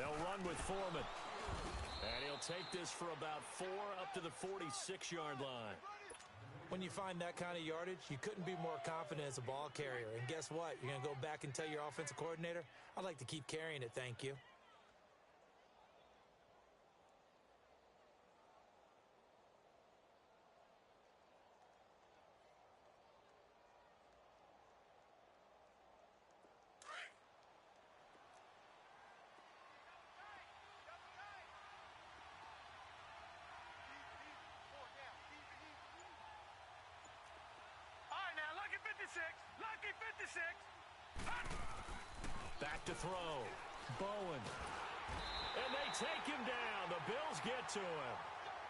They'll run with Foreman. And he'll take this for about 4 up to the 46-yard line. When you find that kind of yardage, you couldn't be more confident as a ball carrier. And guess what? You're going to go back and tell your offensive coordinator, I'd like to keep carrying it, thank you. Lucky 56. Back to throw. Bowen. And they take him down. The Bills get to him.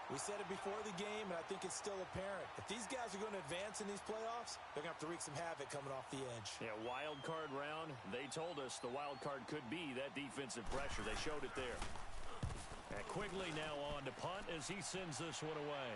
We said it before the game, and I think it's still apparent. If these guys are going to advance in these playoffs, they're going to have to wreak some havoc coming off the edge. Yeah, wild card round. They told us the wild card could be that defensive pressure. They showed it there. And Quigley now on to punt as he sends this one away.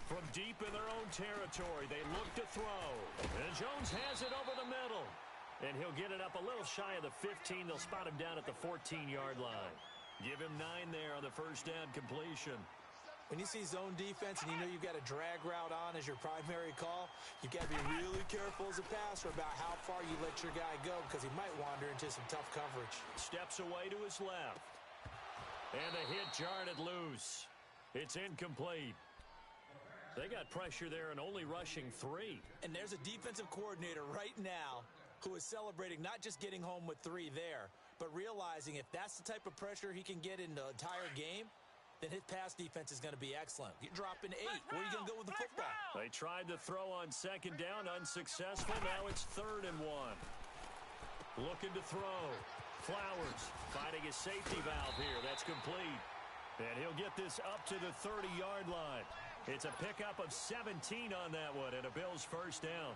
From deep in their own territory, they look to throw. And Jones has it over the middle. And he'll get it up a little shy of the 15. They'll spot him down at the 14-yard line. Give him 9 there on the first down completion. When you see zone defense and you know you've got a drag route on as your primary call, you've got to be really careful as a passer about how far you let your guy go because he might wander into some tough coverage. Steps away to his left. And the hit jarred it loose. It's incomplete. They got pressure there and only rushing 3. And there's a defensive coordinator right now who is celebrating not just getting home with 3 there, but realizing if that's the type of pressure he can get in the entire game, then his pass defense is going to be excellent. You're dropping 8. Where are you going to go with the football? They tried to throw on second down, unsuccessful. Now it's 3rd and 1. Looking to throw. Flowers finding his safety valve here. That's complete. And he'll get this up to the 30-yard line. It's a pickup of 17 on that one and a Bills first down.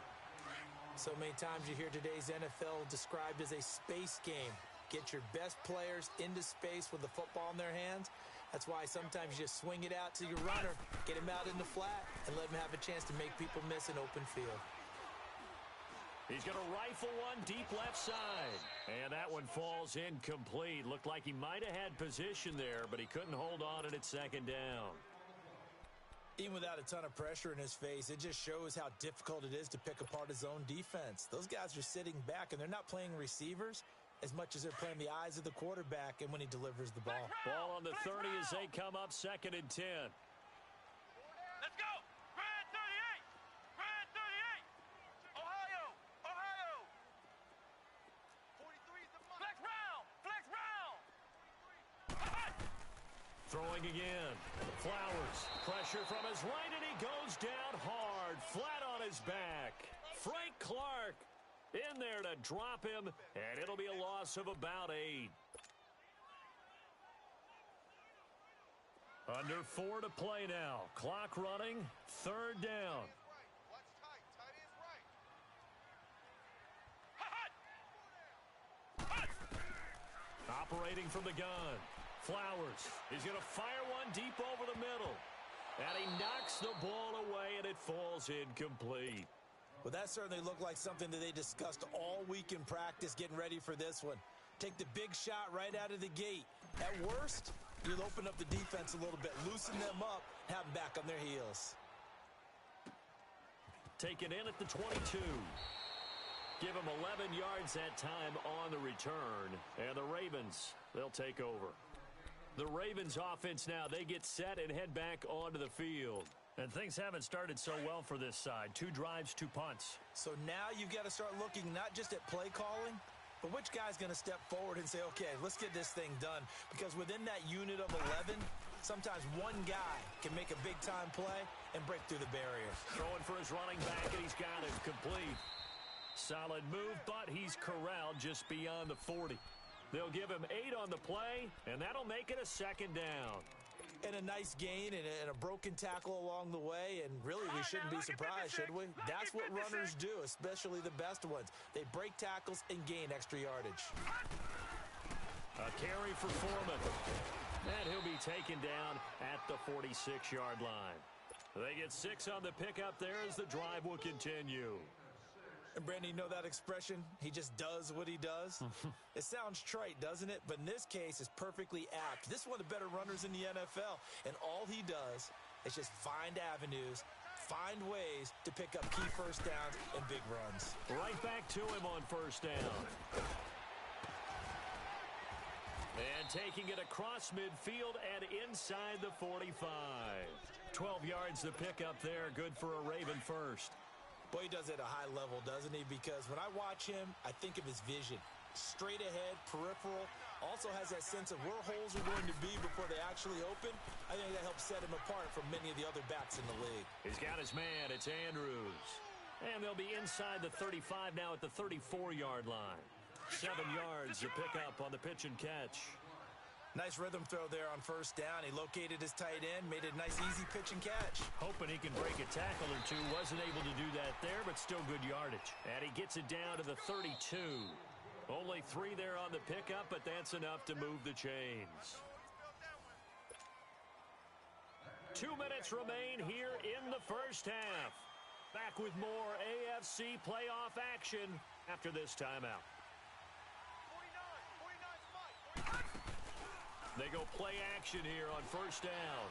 So many times you hear today's NFL described as a space game. Get your best players into space with the football in their hands. That's why sometimes you just swing it out to your runner, get him out in the flat, and let him have a chance to make people miss an open field. He's going to rifle one deep left side. And that one falls incomplete. Looked like he might have had position there, but he couldn't hold on at second down. Even without a ton of pressure in his face, it just shows how difficult it is to pick apart his own defense. Those guys are sitting back, and they're not playing receivers as much as they're playing the eyes of the quarterback and when he delivers the ball. Ball on the 30 as they come up 2nd and 10. Let's go! Grand 38! Grand 38! Ohio! Ohio! 43 is the money. Flex round! Flex round! Throwing again. Flowers. Pressure from his right, and he goes down hard. Flat on his back. Frank Clark in there to drop him, and it'll be a loss of about 8. Under 4 to play now. Clock running. 3rd down. Operating from the gun. Flowers. He's going to fire one deep over the middle. And he knocks the ball away, and it falls incomplete. Well, that certainly looked like something that they discussed all week in practice getting ready for this one. Take the big shot right out of the gate. At worst, you'll open up the defense a little bit, loosen them up, have them back on their heels. Take it in at the 22. Give him 11 yards that time on the return. And the Ravens, they'll take over. The Ravens offense now, they get set and head back onto the field. And things haven't started so well for this side. 2 drives, 2 punts. So now you've got to start looking not just at play calling, but which guy's going to step forward and say, okay, let's get this thing done. Because within that unit of 11, sometimes one guy can make a big-time play and break through the barrier. Throwing for his running back, and he's got it complete. Solid move, but he's corralled just beyond the 40. They'll give him 8 on the play, and that'll make it a second down. And a nice gain and a broken tackle along the way, and really we shouldn't be surprised, should we? That's what runners do, especially the best ones. They break tackles and gain extra yardage. A carry for Foreman. And he'll be taken down at the 46-yard line. They get 6 on the pickup there as the drive will continue. And, Brandon, you know that expression? He just does what he does? It sounds trite, doesn't it? But in this case, it's perfectly apt. This is one of the better runners in the NFL. And all he does is just find avenues, find ways to pick up key first downs and big runs. Right back to him on first down. And taking it across midfield and inside the 45. 12 yards to pick up there. Good for a Raven first. Boy, he does it at a high level, doesn't he? Because when I watch him, I think of his vision. Straight ahead, peripheral. Also has that sense of where holes are going to be before they actually open. I think that helps set him apart from many of the other backs in the league. He's got his man. It's Andrews. And they'll be inside the 35 now at the 34-yard line. 7 yards to pick up on the pitch and catch. Nice rhythm throw there on first down. He located his tight end, made it a nice, easy pitch and catch. Hoping he can break a tackle or two. Wasn't able to do that there, but still good yardage. And he gets it down to the 32. Only 3 there on the pickup, but that's enough to move the chains. 2 minutes remain here in the first half. Back with more AFC playoff action after this timeout. They go play action here on first down.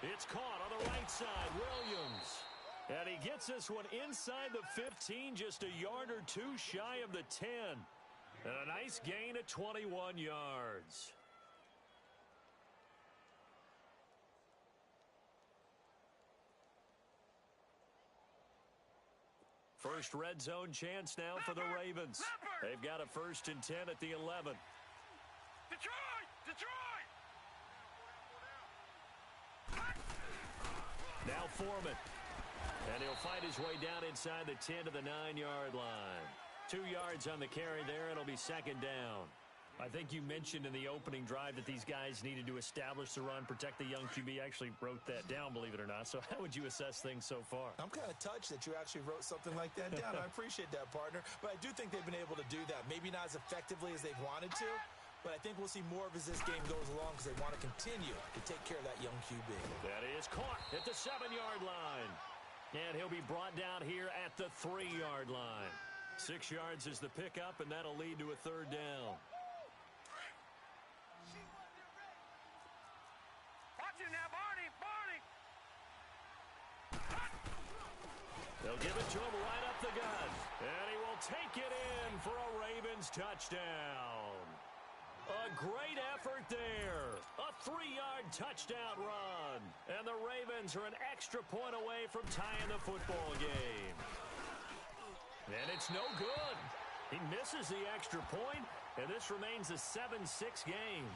It's caught on the right side, Williams. And he gets this one inside the 15, just a yard or 2 shy of the 10. And a nice gain of 21 yards. First red zone chance now for the Ravens. They've got a 1st and 10 at the 11. Detroit! Detroit! Now Foreman. And he'll fight his way down inside the 10 to the 9-yard line. 2 yards on the carry there. It'll be second down. I think you mentioned in the opening drive that these guys needed to establish the run, protect the young QB. I actually wrote that down, believe it or not. So how would you assess things so far? I'm kind of touched that you actually wrote something like that down. I appreciate that, partner. But I do think they've been able to do that. Maybe not as effectively as they've wanted to, but I think we'll see more of as this game goes along because they want to continue to take care of that young QB. That is caught at the 7-yard line. And he'll be brought down here at the 3-yard line. 6 yards is the pickup, and that'll lead to a 3rd down. Watch him now, Barney! Barney! They'll give it to him right up the gut. And he will take it in for a Ravens touchdown. A great effort there. A 3-yard touchdown run. And the Ravens are an extra point away from tying the football game. And it's no good. He misses the extra point, and this remains a 7-6 game.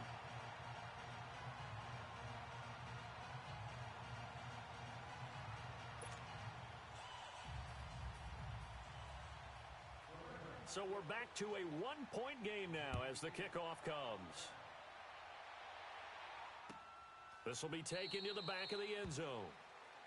So we're back to a 1-point game now as the kickoff comes. This will be taken to the back of the end zone.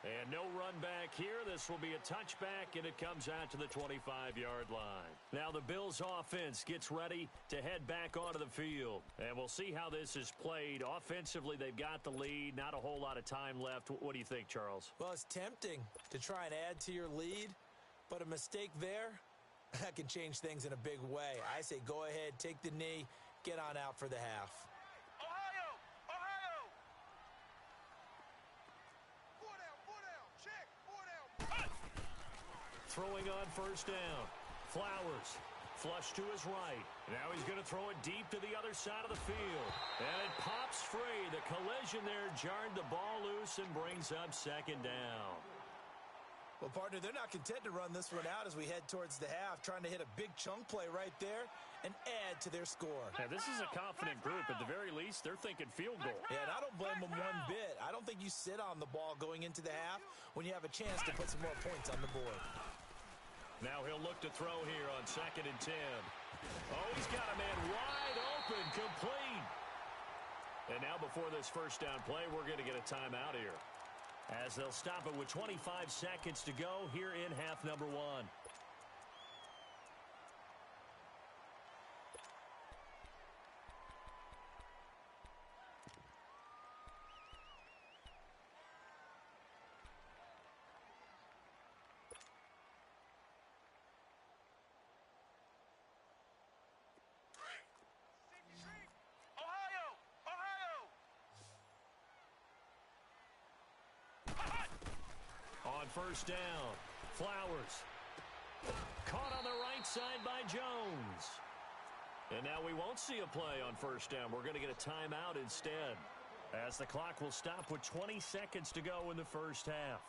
And no run back here. This will be a touchback, and it comes out to the 25-yard line. Now the Bills' offense gets ready to head back onto the field. And we'll see how this is played. Offensively, they've got the lead. Not a whole lot of time left. What do you think, Charles? Well, it's tempting to try and add to your lead, but a mistake there, that can change things in a big way. I say go ahead, take the knee, get on out for the half. Ohio! Ohio! 4 down, check, 4 down. Throwing on first down. Flowers. Flush to his right. Now he's going to throw it deep to the other side of the field. And it pops free. The collision there jarred the ball loose and brings up second down. Well, partner, they're not content to run this one out as we head towards the half, trying to hit a big chunk play right there and add to their score. Yeah, this is a confident group. At the very least, they're thinking field goal. Yeah, and I don't blame them one bit. I don't think you sit on the ball going into the half when you have a chance to put some more points on the board. Now he'll look to throw here on 2nd and 10. Oh, he's got a man wide open, complete. And now before this first down play, we're going to get a timeout here, as they'll stop it with 25 seconds to go here in half number 1. On first down, Flowers. Caught on the right side by Jones. And now we won't see a play on first down. We're going to get a timeout instead, as the clock will stop with 20 seconds to go in the first half.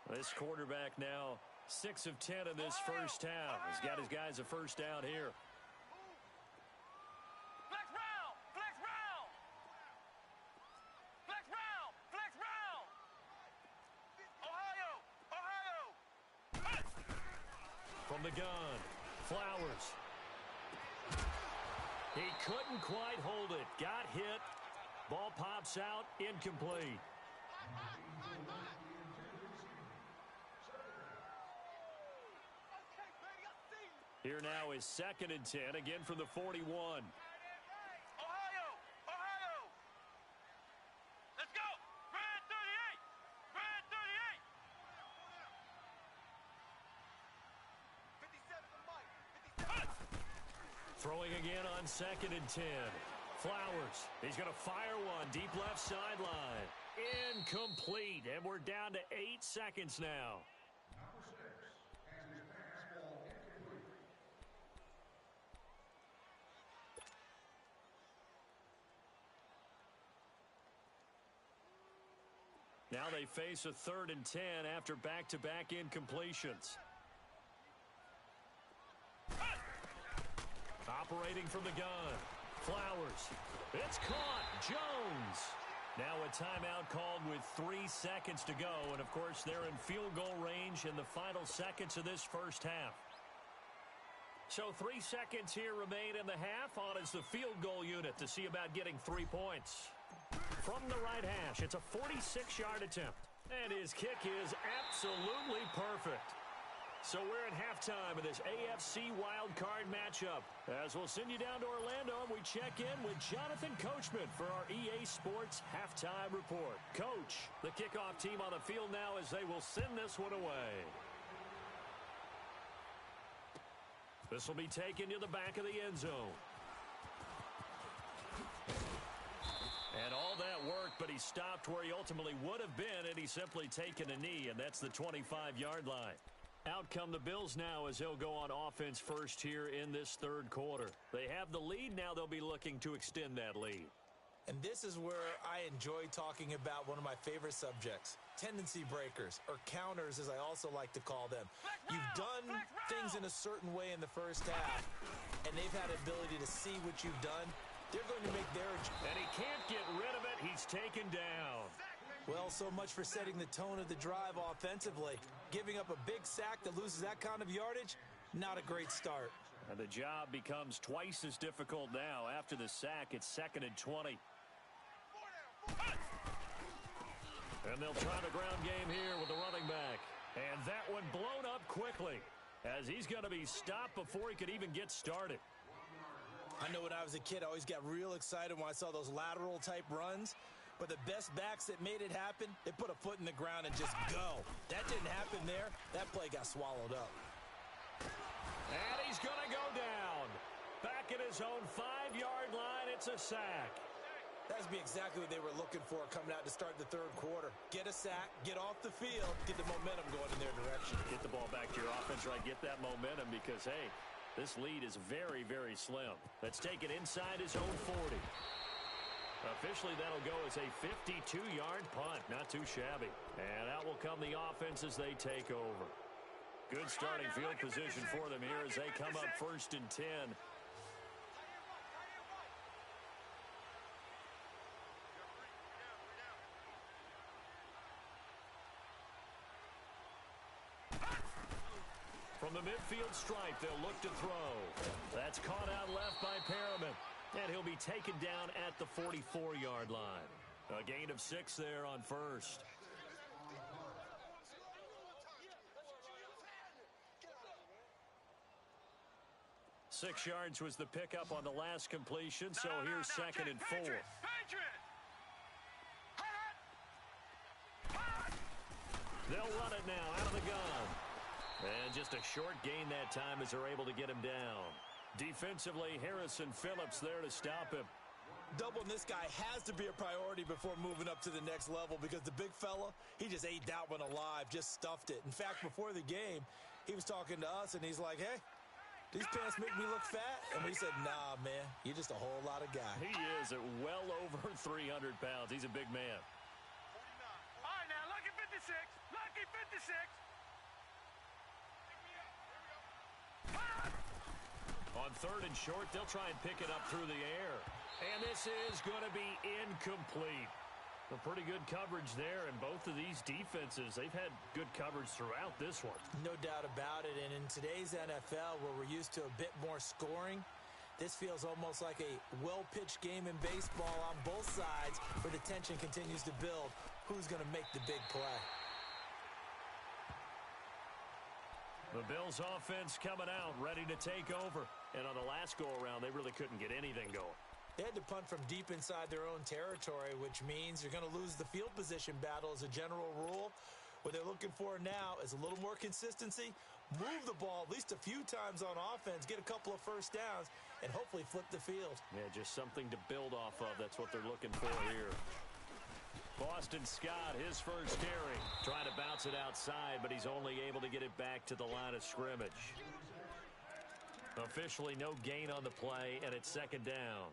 This quarterback now 6 of 10 in this first half. He's got his guys a first down here. From the gun, Flowers. He couldn't quite hold it. Got hit. Ball pops out. Incomplete. Here now is 2nd and 10, again from the 41. Throwing again on 2nd and 10. Flowers. He's going to fire one. Deep left sideline. Incomplete. And we're down to 8 seconds now. Now they face a 3rd and 10 after back-to-back incompletions. Operating from the gun. Flowers. It's caught. Jones. Now a timeout called with 3 seconds to go. And, of course, they're in field goal range in the final seconds of this first half. So 3 seconds here remain in the half. On is the field goal unit to see about getting 3 points. From the right hash, it's a 46-yard attempt. And his kick is absolutely perfect. So we're at halftime of this AFC wildcard matchup. As we'll send you down to Orlando, and we check in with Jonathan Coachman for our EA Sports Halftime Report. Coach, the kickoff team on the field now as they will send this one away. This will be taken to the back of the end zone. And all that work, but he stopped where he ultimately would have been, and he's simply taken a knee, and that's the 25-yard line. Out come the Bills now as they'll go on offense first here in this third quarter. They have the lead. Now they'll be looking to extend that lead. And this is where I enjoy talking about one of my favorite subjects, tendency breakers, or counters as I also like to call them. You've done things in a certain way in the first half, and they've had the ability to see what you've done. They're going to make their... And he can't get rid of it. He's taken down. Well, so much for setting the tone of the drive offensively. Giving up a big sack that loses that kind of yardage, not a great start. And the job becomes twice as difficult now. After the sack, it's 2nd and 20. And they'll try the ground game here with the running back. And that one blown up quickly, as he's going to be stopped before he could even get started. I know when I was a kid, I always got real excited when I saw those lateral-type runs. But the best backs that made it happen, they put a foot in the ground and just go. That didn't happen there. That play got swallowed up. And he's going to go down. Back at his own 5-yard line, it's a sack. That's be exactly what they were looking for coming out to start the third quarter. Get a sack, get off the field, get the momentum going in their direction. Get the ball back to your offense, right? Get that momentum because, hey, this lead is very, very slim. Let's take it inside his own 40. Officially, that'll go as a 52-yard punt. Not too shabby. And out will come the offense as they take over. Good starting field position for them here as they come up 1st and 10. From the midfield stripe, they'll look to throw. That's caught out left by Perriman. And he'll be taken down at the 44-yard line. A gain of 6 there on first. 6 yards was the pickup on the last completion, so here's 2nd and 4. They'll run it now out of the gun. And just a short gain that time as they're able to get him down. Defensively, Harrison Phillips there to stop him. Doubling this guy has to be a priority before moving up to the next level because the big fella, he just ate that one alive, just stuffed it. In fact, before the game, he was talking to us, and he's like, hey, these pants make me look fat? And we said, nah, man, you're just a whole lot of guy. He is at well over 300 pounds. He's a big man. All right, now, lucky 56. Lucky 56. On 3rd and short, they'll try and pick it up through the air. And this is going to be incomplete. A pretty good coverage there, and both of these defenses, they've had good coverage throughout this one. No doubt about it, and in today's NFL, where we're used to a bit more scoring, this feels almost like a well-pitched game in baseball on both sides where the tension continues to build. Who's going to make the big play? The Bills' offense coming out, ready to take over. And on the last go-around, they really couldn't get anything going. They had to punt from deep inside their own territory, which means you're going to lose the field position battle as a general rule. What they're looking for now is a little more consistency, move the ball at least a few times on offense, get a couple of first downs, and hopefully flip the field. Yeah, just something to build off of. That's what they're looking for here. Boston Scott, his first carry. Trying to bounce it outside, but he's only able to get it back to the line of scrimmage. Officially no gain on the play, and it's 2nd down.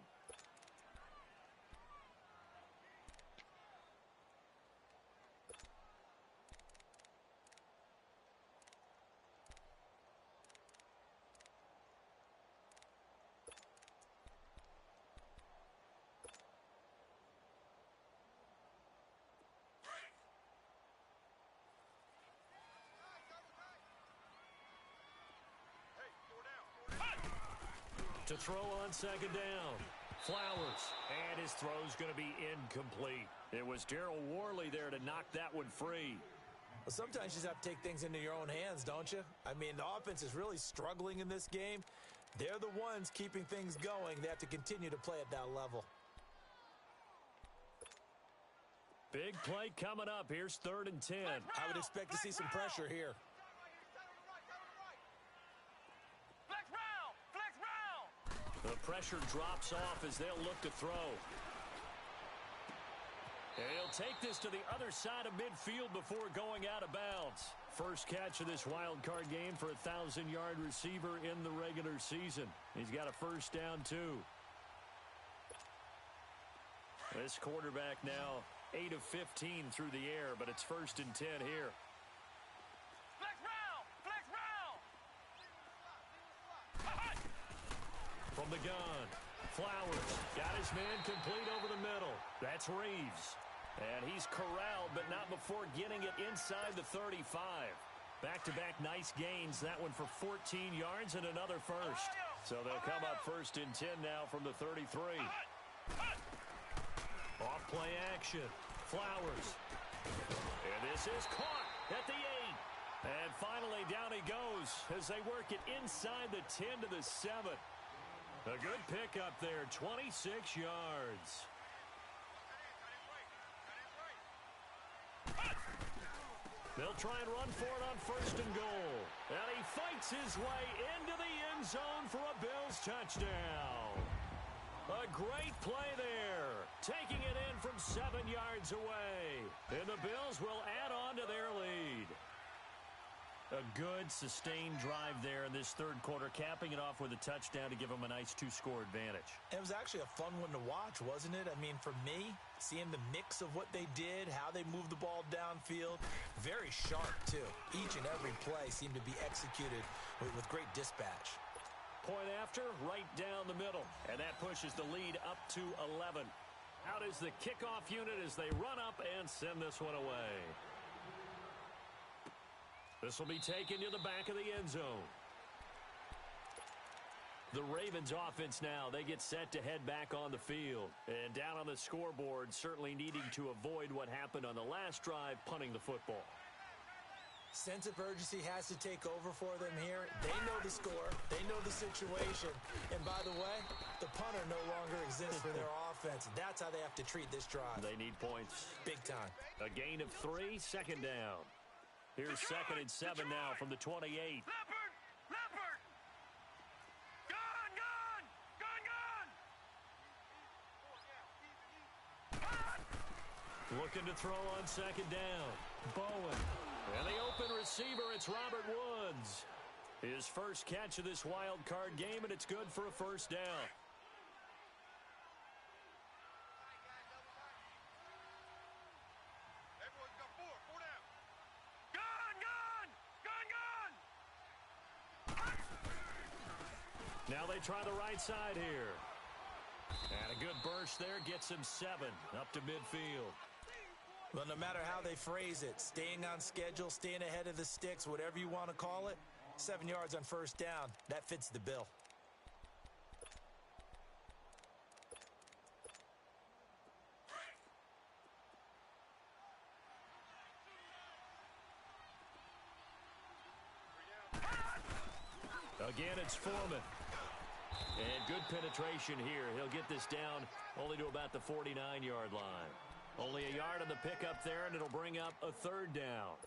To throw on 2nd down. Flowers. And his throw's going to be incomplete. It was Darryl Worley there to knock that one free. Well, sometimes you just have to take things into your own hands, don't you? I mean, the offense is really struggling in this game. They're the ones keeping things going. They have to continue to play at that level. Big play coming up. Here's 3rd and 10. I would expect to see some pressure here. The pressure drops off as they'll look to throw. And he'll take this to the other side of midfield before going out of bounds. First catch of this wild card game for a 1,000-yard receiver in the regular season. He's got a first down, too. This quarterback now 8 of 15 through the air, but it's 1st and 10 here. From the gun, Flowers got his man complete over the middle. That's Reeves. And he's corralled, but not before getting it inside the 35. Back-to-back nice gains. That one for 14 yards and another first. So they'll come up 1st and 10 now from the 33. Off play action. Flowers. And this is caught at the 8. And finally down he goes as they work it inside the 10 to the 7. A good pickup there, 26 yards. They'll try and run for it on 1st and goal. And he fights his way into the end zone for a Bills touchdown. A great play there, taking it in from 7 yards away. And the Bills will add on to their lead. A good, sustained drive there in this 3rd quarter, capping it off with a touchdown to give them a nice 2-score advantage. It was actually a fun one to watch, wasn't it? I mean, for me, seeing the mix of what they did, how they moved the ball downfield, very sharp, too. Each and every play seemed to be executed with great dispatch. Point after, right down the middle, and that pushes the lead up to 11. Out is the kickoff unit as they run up and send this one away. This will be taken to the back of the end zone. The Ravens offense now, they get set to head back on the field. And down on the scoreboard, certainly needing to avoid what happened on the last drive, punting the football. Sense of urgency has to take over for them here. They know the score. They know the situation. And by the way, the punter no longer exists for their offense. That's how they have to treat this drive. They need points. Big time. A gain of 3, second down. Here's 2nd and 7 now from the 28. Leopard! Leopard! Gone! Gone! Gone! Gone! Looking to throw on 2nd down. Bowen. And the open receiver, it's Robert Woods. His first catch of this wild card game, and it's good for a first down. Everyone's got 4 down. Gone! Gone! Gone! Gone! Now they try the right side here. And a good burst there gets him 7 up to midfield. Well, no matter how they phrase it, staying on schedule, staying ahead of the sticks, whatever you want to call it, 7 yards on first down, that fits the bill. Again, it's Foreman. And good penetration here. He'll get this down only to about the 49-yard line. Only a yard on the pickup there, and it'll bring up a 3rd down.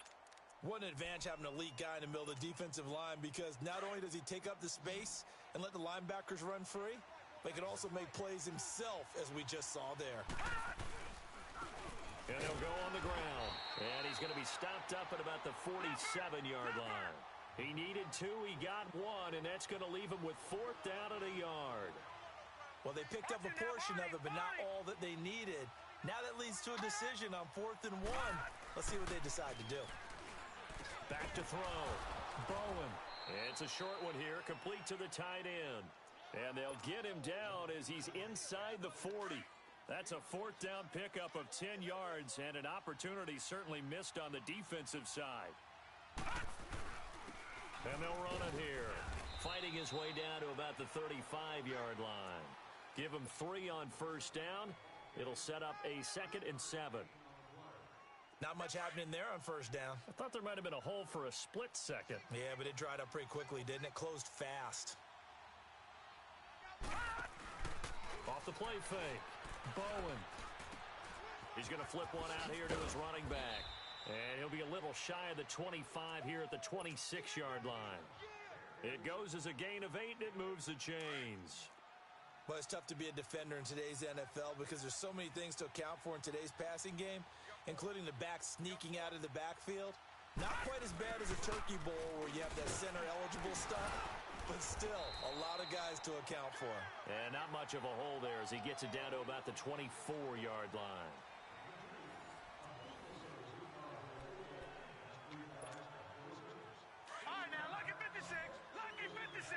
What an advantage having an elite guy in the middle of the defensive line, because not only does he take up the space and let the linebackers run free, but he can also make plays himself, as we just saw there. And he'll go on the ground. And he's going to be stopped up at about the 47-yard line. He needed 2, he got 1, and that's going to leave him with 4th down at a yard. Well, they picked up a portion of it, but not all that they needed. Now that leads to a decision on 4th and 1. Let's see what they decide to do. Back to throw. Bowen. It's a short one here, complete to the tight end. And they'll get him down as he's inside the 40. That's a 4th down pickup of 10 yards, and an opportunity certainly missed on the defensive side. And they'll run it here. Fighting his way down to about the 35-yard line. Give him 3 on first down. It'll set up a 2nd and 7. Not much happening there on first down. I thought there might have been a hole for a split second. Yeah, but it dried up pretty quickly, didn't it? Closed fast. Off the play fake. Bowen. He's going to flip one out here to his running back. And he'll be a little shy of the 25 here at the 26-yard line. It goes as a gain of 8, and it moves the chains. But it's tough to be a defender in today's NFL because there's so many things to account for in today's passing game, including the back sneaking out of the backfield. Not quite as bad as a turkey bowl where you have that center-eligible stuff, but still a lot of guys to account for. And not much of a hole there as he gets it down to about the 24-yard line. All right, now, lucky 56. Lucky 56.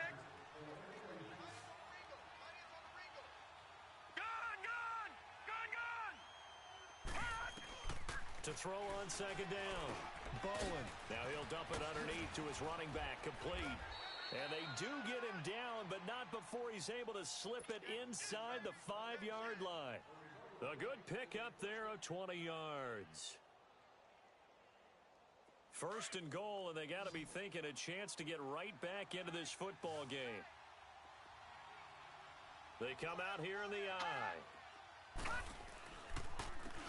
Gone! Gone! Gone! Gone! To throw on 2nd down. Bowen. Now he'll dump it underneath to his running back, complete. And they do get him down, but not before he's able to slip it inside the 5-yard line. A good pickup there of 20 yards. 1st and goal, and they got to be thinking a chance to get right back into this football game. They come out here in the eye.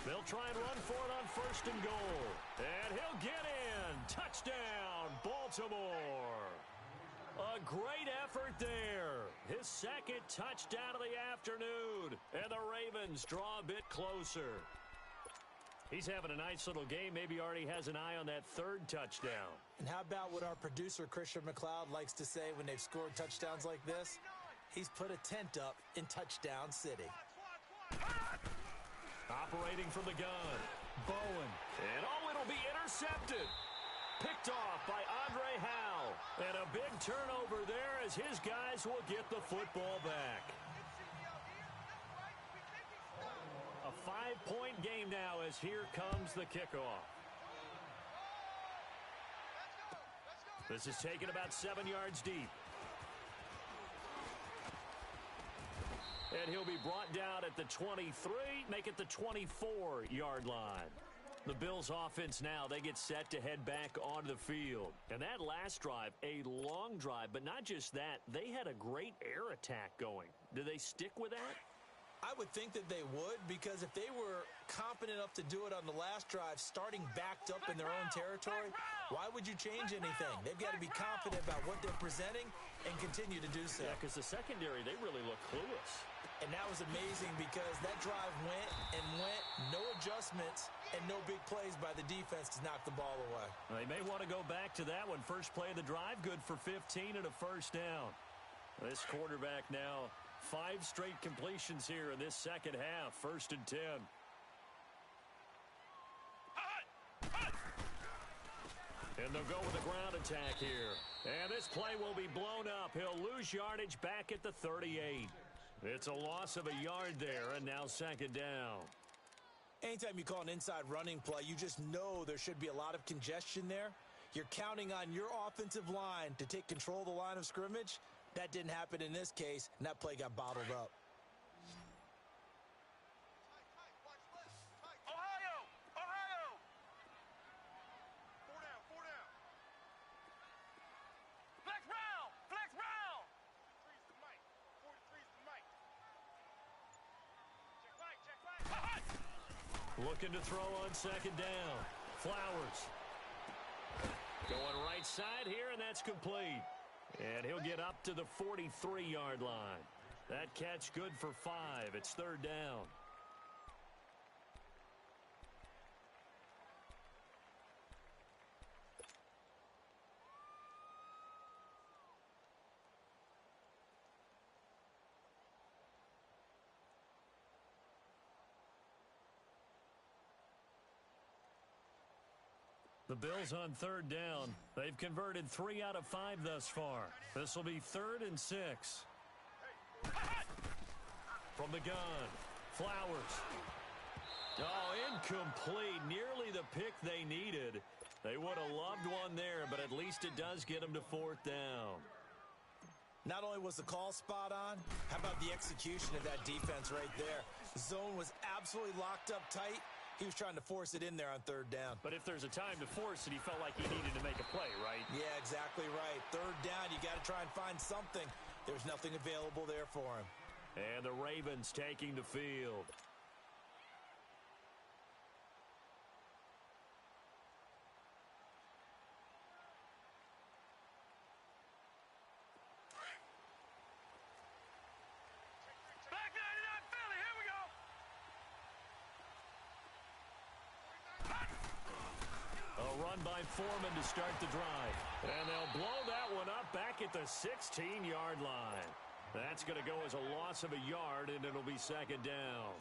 They'll try and run for it on 1st and goal. And he'll get in. Touchdown, Baltimore. A great effort there. His 2nd touchdown of the afternoon. And the Ravens draw a bit closer. He's having a nice little game. Maybe already has an eye on that 3rd touchdown. And how about what our producer, Christian McLeod, likes to say when they've scored touchdowns like this? He's put a tent up in Touchdown City. Operating from the gun. Bowen. And it'll be intercepted. Picked off by Andre Howe. And a big turnover there as his guys will get the football back. A 5-point game now as here comes the kickoff. This is taken about 7 yards deep. And he'll be brought down at the 23, make it the 24-yard line. The Bills' offense now, they get set to head back onto the field. And that last drive, a long drive, but not just that, they had a great air attack going. Do they stick with that? I would think that they would, because if they were confident enough to do it on the last drive, starting backed up in their own territory, why would you change anything? They've got to be confident about what they're presenting and continue to do so. Yeah, because the secondary, they really look clueless. And that was amazing because that drive went and went, no adjustments, and no big plays by the defense to knock the ball away. They may want to go back to that one. First play of the drive, good for 15 and a first down. This quarterback now, 5 straight completions here in this second half. 1st and 10. And they'll go with a ground attack here. And this play will be blown up. He'll lose yardage back at the 38. It's a loss of a yard there, and now 2nd down. Anytime you call an inside running play, you just know there should be a lot of congestion there. You're counting on your offensive line to take control of the line of scrimmage. That didn't happen in this case, and that play got bottled up. Ohio! Ohio! 4 down, 4 down. Flex round! Flex round! 43's the mic. 43's the mic. Check right, check right. Looking to throw on 2nd down. Flowers. Going right side here, and that's complete. And he'll get up to the 43-yard line. That catch good for 5. It's 3rd down. The Bills on 3rd down. They've converted 3 out of 5 thus far. This will be 3rd and 6. From the gun, Flowers. Oh, incomplete. Nearly the pick they needed. They would have loved one there, but at least it does get them to 4th down. Not only was the call spot on, how about the execution of that defense right there? The zone was absolutely locked up tight. He was trying to force it in there on 3rd down. But if there's a time to force it, he felt like he needed to make a play, right? Yeah, exactly right. 3rd down, you got to try and find something. There's nothing available there for him. And the Ravens taking the field. Back 99 Philly, here we go. A run by Foreman to start the drive. And they'll blow that one up back at the 16-yard line. That's going to go as a loss of a yard, and it'll be 2nd down.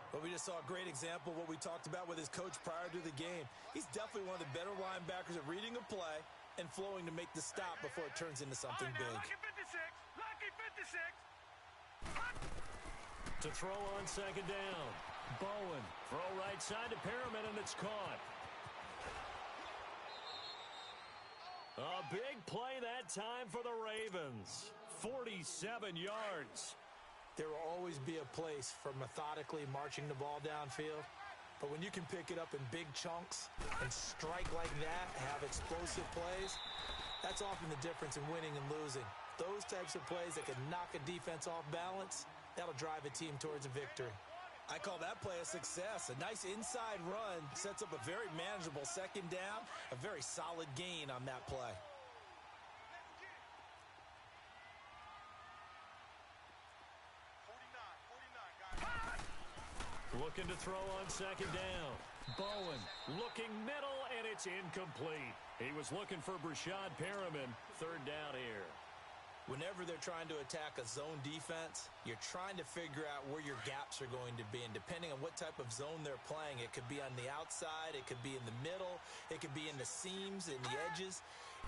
Well, we just saw a great example of what we talked about with his coach prior to the game. He's definitely one of the better linebackers at reading a play and flowing to make the stop before it turns into something big. Lucky 56. Lucky 56. To throw on 2nd down. Bowen. Throw right side to Perriman, and it's caught. A big play that time for the Ravens. 47 yards. There will always be a place for methodically marching the ball downfield. But when you can pick it up in big chunks and strike like that, have explosive plays, that's often the difference in winning and losing. Those types of plays that can knock a defense off balance, that'll drive a team towards a victory. I call that play a success. A nice inside run sets up a very manageable 2nd down, a very solid gain on that play. Looking to throw on 2nd down. Bowen looking middle, and it's incomplete. He was looking for Brashad Perriman. 3rd down here. Whenever they're trying to attack a zone defense, you're trying to figure out where your gaps are going to be. And depending on what type of zone they're playing, it could be on the outside, it could be in the middle, it could be in the seams, in the edges.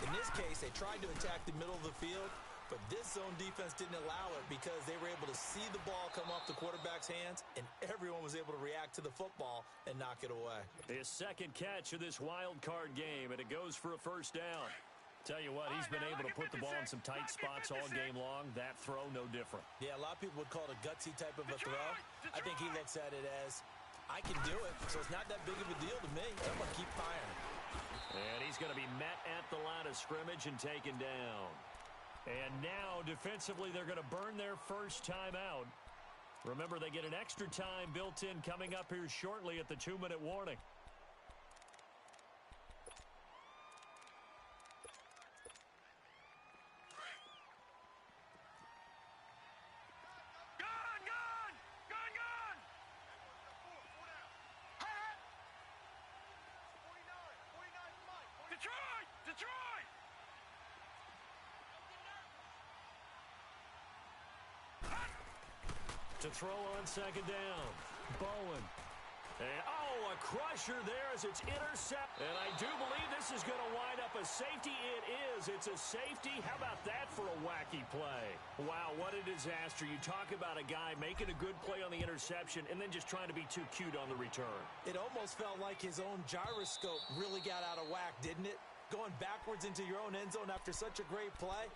In this case, they tried to attack the middle of the field, but this zone defense didn't allow it because they were able to see the ball come off the quarterback's hands, and everyone was able to react to the football and knock it away. His 2nd catch of this wild card game, and it goes for a 1st down. Tell you what, he's been able to put the ball in some tight spots all game long. That throw, no different. Yeah, a lot of people would call it a gutsy type of a throw. I think he looks at it as, I can do it, so it's not that big of a deal to me. I'm going to keep firing. And he's going to be met at the line of scrimmage and taken down. And now, defensively, they're going to burn their first time out. Remember, they get an extra time built in coming up here shortly at the 2-minute warning. Detroit! To throw on second down. Bowen. And, oh, a crusher there as it's intercepted. And I do believe this is going to wind up a safety. It is. It's a safety. How about that for a wacky play? Wow, what a disaster. You talk about a guy making a good play on the interception and then just trying to be too cute on the return. It almost felt like his own gyroscope really got out of whack, didn't it? Going backwards into your own end zone after such a great play.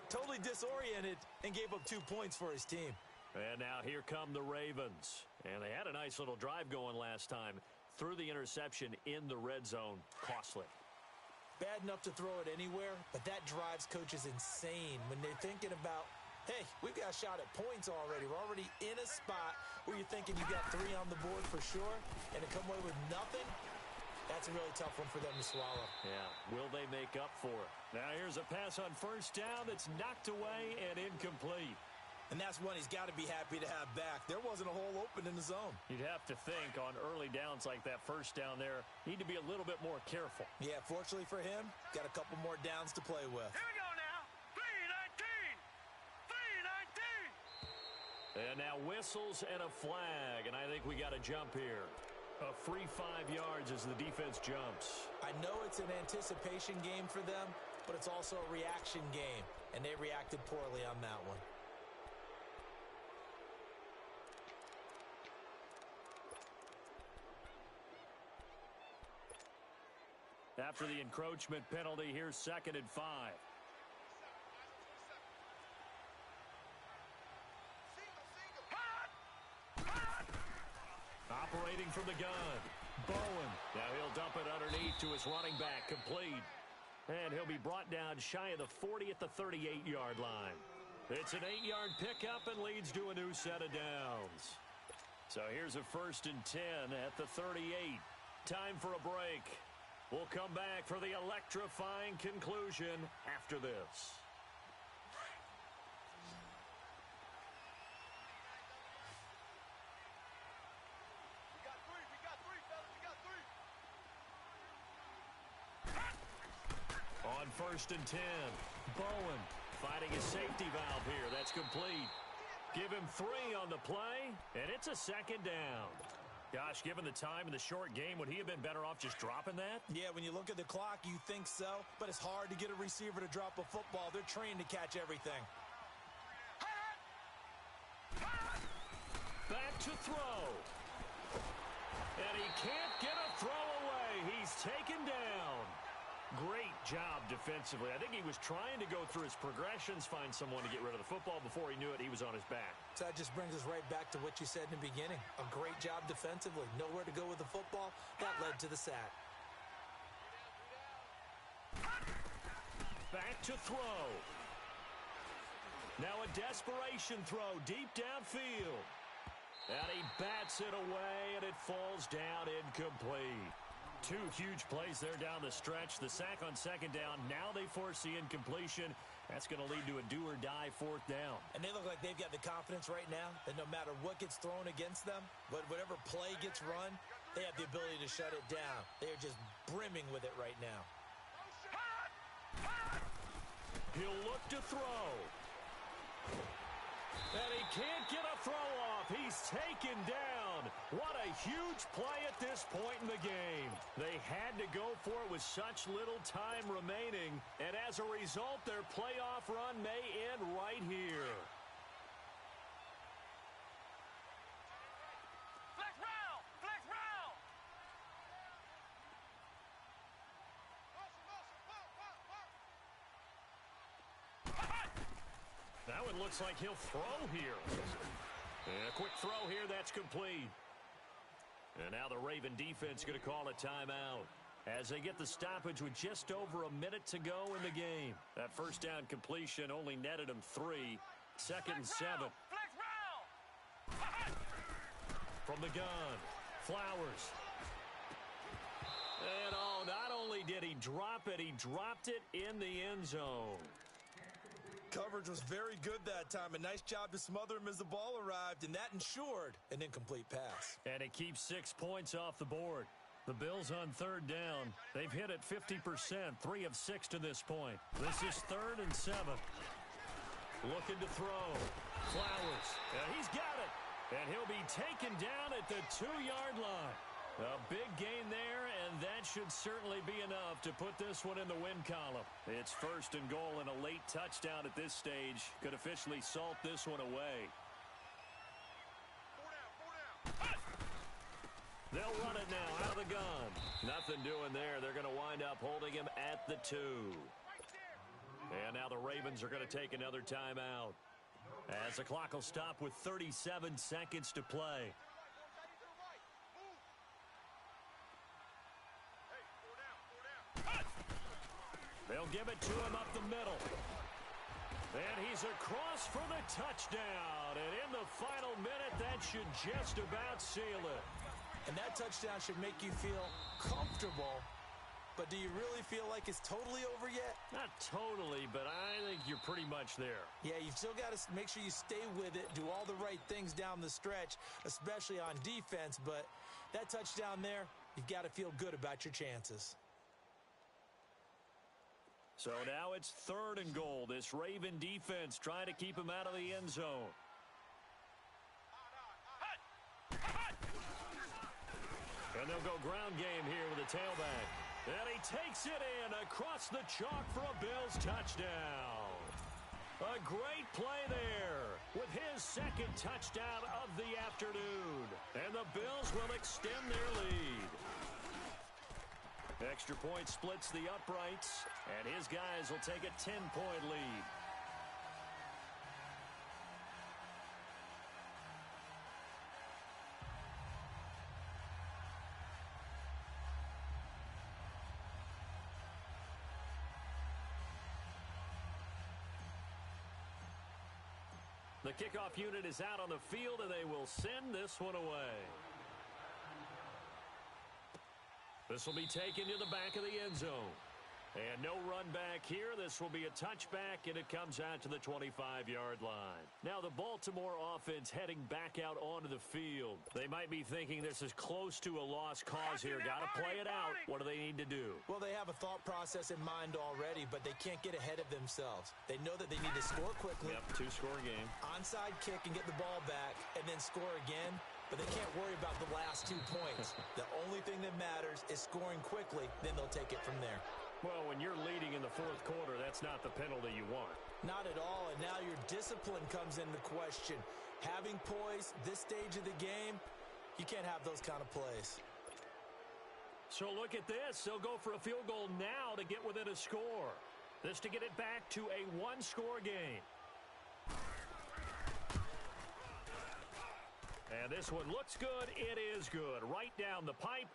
Totally disoriented and gave up 2 points for his team. And now here come the Ravens. And they had a nice little drive going last time. Threw the interception in the red zone. Costly. Bad enough to throw it anywhere, but that drives coaches insane when they're thinking about, hey, we've got a shot at points already. We're already in a spot where you're thinking you got 3 on the board for sure, and to come away with nothing, that's a really tough one for them to swallow. Yeah, will they make up for it? Now here's a pass on first down that's knocked away and incomplete. And that's one he's got to be happy to have back. There wasn't a hole open in the zone. You'd have to think on early downs like that first down there, need to be a little bit more careful. Yeah, fortunately for him, got a couple more downs to play with. Here we go now. 3-19. 3-19. And now whistles and a flag, and I think we got a jump here. A free 5 yards as the defense jumps. I know it's an anticipation game for them, but it's also a reaction game, and they reacted poorly on that one. After the encroachment penalty, here's 2nd and 5. Operating from the gun. Bowen. Now he'll dump it underneath to his running back. Complete. And he'll be brought down shy of the 40 at the 38-yard line. It's an 8-yard pickup and leads to a new set of downs. So here's a 1st and 10 at the 38. Time for a break. We'll come back for the electrifying conclusion after this. We got three, fellas. We got 3. On 1st and 10, Bowen fighting a safety valve here. That's complete. Give him 3 on the play, and it's a 2nd down. Gosh, given the time in the short game, would he have been better off just dropping that? Yeah, when you look at the clock, you think so, but it's hard to get a receiver to drop a football. They're trained to catch everything. Back to throw. And he can't get a throw away. He's taken down. Great job defensively. I think he was trying to go through his progressions, find someone to get rid of the football. Before he knew it, he was on his back. So that just brings us right back to what you said in the beginning. A great job defensively. Nowhere to go with the football. That led to the sack. Back to throw. Now a desperation throw deep downfield. And he bats it away, and it falls down incomplete. 2 huge plays there down the stretch. The sack on 2nd down. Now they force the incompletion. That's going to lead to a do-or-die 4th down. And they look like they've got the confidence right now that no matter what gets thrown against them, whatever play gets run, they have the ability to shut it down. They are just brimming with it right now. He'll look to throw. And he can't get a throw off. He's taken down. What a huge play at this point in the game. They had to go for it with such little time remaining. And as a result, their playoff run may end right here. Flex round! Flex round! it looks like he'll throw here. And a quick throw here, that's complete. And now the Raven defense going to call a timeout as they get the stoppage with just over a minute to go in the game. That first down completion only netted them 3. Second and 7. Flex round. From the gun, Flowers. And not only did he drop it, he dropped it in the end zone. Coverage was very good that time. A nice job to smother him as the ball arrived, and that ensured an incomplete pass. And it keeps 6 points off the board. The Bills on third down. They've hit it 50%, 3 of 6 to this point. This is 3rd and 7. Looking to throw. Flowers. And he's got it. And he'll be taken down at the 2-yard line. A big gain there, and that should certainly be enough to put this one in the win column. It's 1st and goal, and a late touchdown at this stage could officially salt this one away. 4 down. They'll run it now out of the gun. Nothing doing there. They're going to wind up holding him at the 2. And now the Ravens are going to take another timeout as the clock will stop with 37 seconds to play. They'll give it to him up the middle. And he's across for the touchdown. And in the final minute, that should just about seal it. And that touchdown should make you feel comfortable. But do you really feel like it's totally over yet? Not totally, but I think you're pretty much there. Yeah, you've still got to make sure you stay with it, do all the right things down the stretch, especially on defense. But that touchdown there, you've got to feel good about your chances. So now it's 3rd and goal. This Raven defense trying to keep him out of the end zone. And they'll go ground game here with a tailback. And he takes it in across the chalk for a Bills touchdown. A great play there with his 2nd touchdown of the afternoon. And the Bills will extend their lead. Extra point splits the uprights, and his guys will take a 10-point lead. The kickoff unit is out on the field, and they will send this one away. This will be taken to the back of the end zone. And no run back here. This will be a touchback, and it comes out to the 25-yard line. Now the Baltimore offense heading back out onto the field. They might be thinking this is close to a lost cause here. Got to play it out. What do they need to do? Well, they have a thought process in mind already, but they can't get ahead of themselves. They know that they need to score quickly. Yep, 2-score game. Onside kick and get the ball back, and then score again. But they can't worry about the last 2 points. The only thing that matters is scoring quickly. Then they'll take it from there. Well, when you're leading in the 4th quarter, that's not the penalty you want. Not at all, and now your discipline comes into question. Having poise this stage of the game, you can't have those kind of plays. So look at this. They'll go for a field goal now to get within a score. This to get it back to a 1-score game. And this one looks good. It is good. Right down the pipe.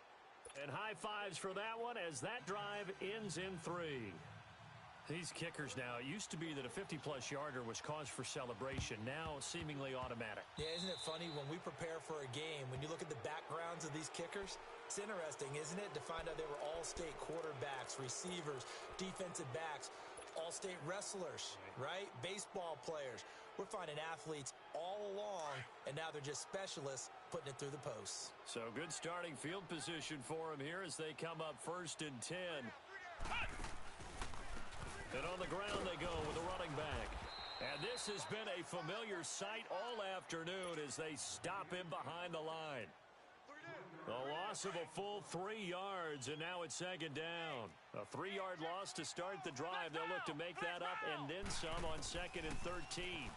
And high fives for that one as that drive ends in 3. These kickers now, it used to be that a 50-plus yarder was cause for celebration. Now seemingly automatic. Yeah, isn't it funny when we prepare for a game, when you look at the backgrounds of these kickers, it's interesting, isn't it, to find out they were all-state quarterbacks, receivers, defensive backs, all-state wrestlers, right? Baseball players. We're finding athletes all along, and now they're just specialists putting it through the posts. So good starting field position for them here as they come up 1st and 10. And on the ground they go with the running back. And this has been a familiar sight all afternoon as they stop him behind the line. A loss of a full 3 yards, and now it's 2nd down. A 3-yard loss to start the drive. They'll look to make that up and then some on 2nd and 13.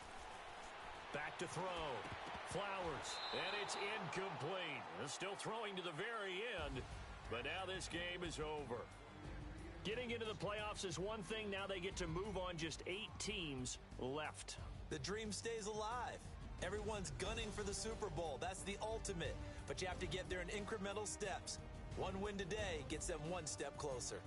Back to throw. Flowers. And it's incomplete. Still throwing to the very end. But now this game is over. Getting into the playoffs is one thing. Now they get to move on. Just 8 teams left. The dream stays alive. Everyone's gunning for the Super Bowl. That's the ultimate. But you have to get there in incremental steps. One win today gets them one step closer.